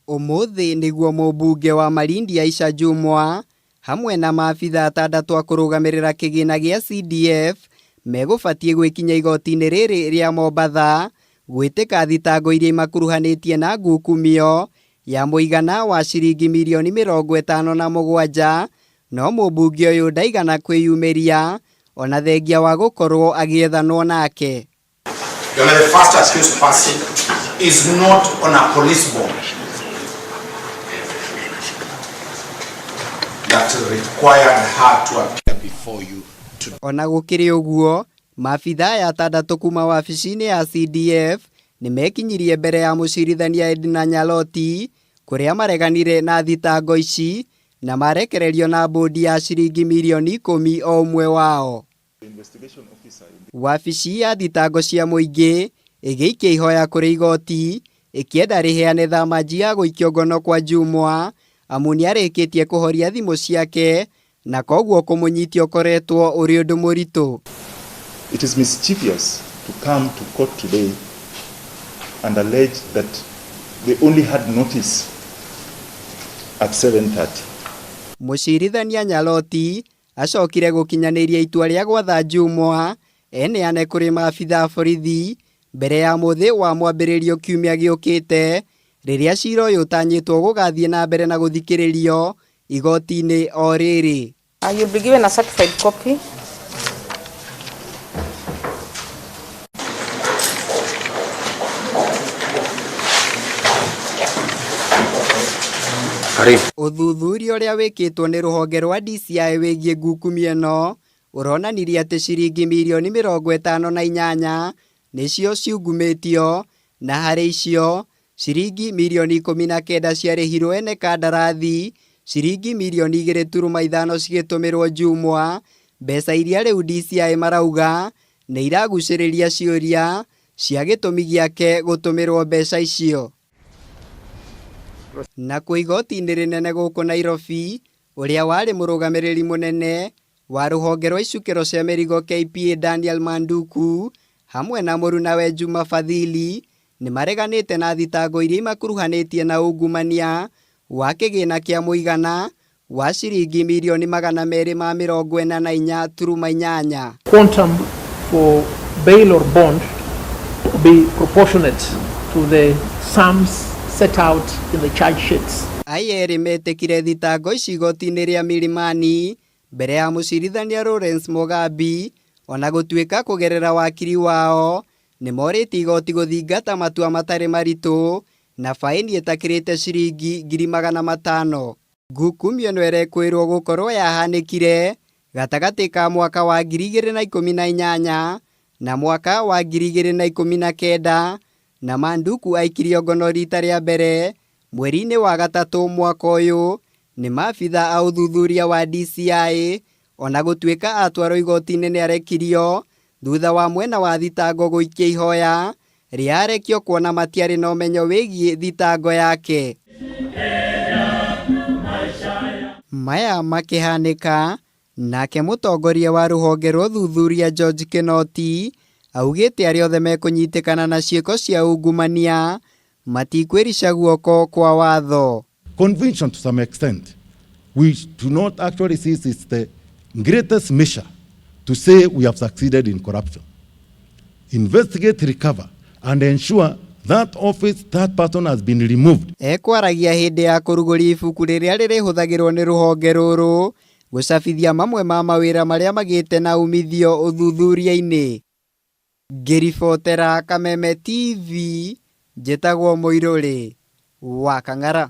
Umuthi niguo mũmbunge wa Malindi Aisha Jumwa hamwe na maabitha 6 kũrũgamĩrĩra kĩgĩna gĩa CDF megũbatie gwikinya igoti-inĩ rĩrĩ rĩa Mombatha gwĩtĩka thitango iria makuruhanĩtie na ngukumio ya mũigana wa ciringi mirioni 57, no mũmbunge ũyũ ndaigana kwĩyumĩria ona thengia wa gũkorwo agĩethanwo nake. The first accused person is not on a police bond that required her to appear before you. Ona gũkĩrĩ ũguo, maabitha aya 6 kuma wabici-inĩ ya CDF nĩmekinyirie mbere ya mũcirithania Edna Nyaloti kũrĩa mareganire na thitango ici na marekererio na bodi ya ciringi mirioni 10 o ũmwe wao. Wabici ya thitango cia mũingĩ ĩgĩikia ihoya kũrĩ igoti ĩkĩenda rĩheane thamaji ya gũikio ngono kwa Jumwa amu nĩarĩkĩtie kũhoria thimũ ciake na koguo kũmũnyitio ũkoretwo ũrĩ ũndũ mũritũ. It is mischievous to come to court today and allege that they only had notice at 7:30. Mũcirithania Nyaloti acokire gũkinyanĩria itua rĩa gwatha Jumwa eneane kũrĩ maabitha borithi mbere ya mũthĩ wa mwambĩrĩrio kiumia gĩũkĩte rĩrĩa cira ũyũ ũtanyĩtwo gũgathiĩ na mbere na gũthikĩrĩrio igoti-inĩ o rĩrĩ. You'll be given a certified copy. Ũthuthuria ũrĩa wĩkĩtwo nĩ rũhonge rwa DCI wĩgiĩ ngukumio ĩno ũronanirie atĩ ciringi mirioni 58 nĩcio ciungumĩtio na harĩ icio ciringi mirioni 19 ciarĩhirwo ene kandarathi, ciringi mirioni 2.5 cigĩtũmĩrwo Jumwa, mbeca iria rĩu DCI marauga nĩ iragucĩrĩria ciũria cia gĩtũmi gĩake gũtũmĩrwo mbeca icio. Na kwa igoti-inĩ rĩnene gũkũ Nairobi, ũrĩa warĩ mũrũgamĩrĩri mũnene wa rũhonge rwa icukĩro cia mĩrigo KPA Daniel Manduku hamwe na mũrunawe Juma Fadhili nĩmareganĩte na thitango iria makuruhanĩtie na ungumania wa kĩgĩna kĩa mũigana wa ciringi mirioni 244.8. Quantum for bail or bond to be proportionate to the sums set out in the charge sheets. Ayeri metekire thitango ici igoti-inĩ rĩa Milimani mbere ya mũcirithania Lawrence Mugambi ona gũtuĩka kũgerera wakiri wao nĩmorĩtie igoti gũthingata matua matarĩ maritũ na faini ĩtakĩrĩte ciringi 500,000. Ngukumio ĩno ĩrekwĩrwo gũkorwo yahanĩkire gatagatĩ ka mwaka wa 2018 na mwaka wa 2019 na Manduku aikirio ngono rita rĩa mbere mweri-inĩ wa gatatũ mwaka ũyũ nĩ maabitha a ũthuthuria wa DCI ona gũtuĩka atwarwo igoti-inĩ nĩarekirio thutha wa mwena wa thitango gũikia ihoya rĩarekio kuona matiarĩ na ũmenyo wĩgiĩ thitango yake. Maya makĩhanĩka nake mũtongoria wa rũhonge rwa ũthuthuria George Kinoti augĩte arĩa othe mekũnyitĩkana na ciĩko cia ungumania matikwĩrica guoko kwa watho. Conviction to some extent, we do not actually see it's the greatest measure to say we have succeeded in corruption. Investigate, recover, and ensure that office, that person has been removed. Ekwaragia hĩndĩ ya kũrugũria ibuku rĩrĩa rĩrĩhũthagĩrwo nĩ rũhonge rũrũ gũcabithia mamwe ma mawĩra marĩa magĩte na umithio ũthuthuria-inĩ. Ngĩribotera Kameme TV, njĩtagwo Mũirũrĩ wa Kang'ara.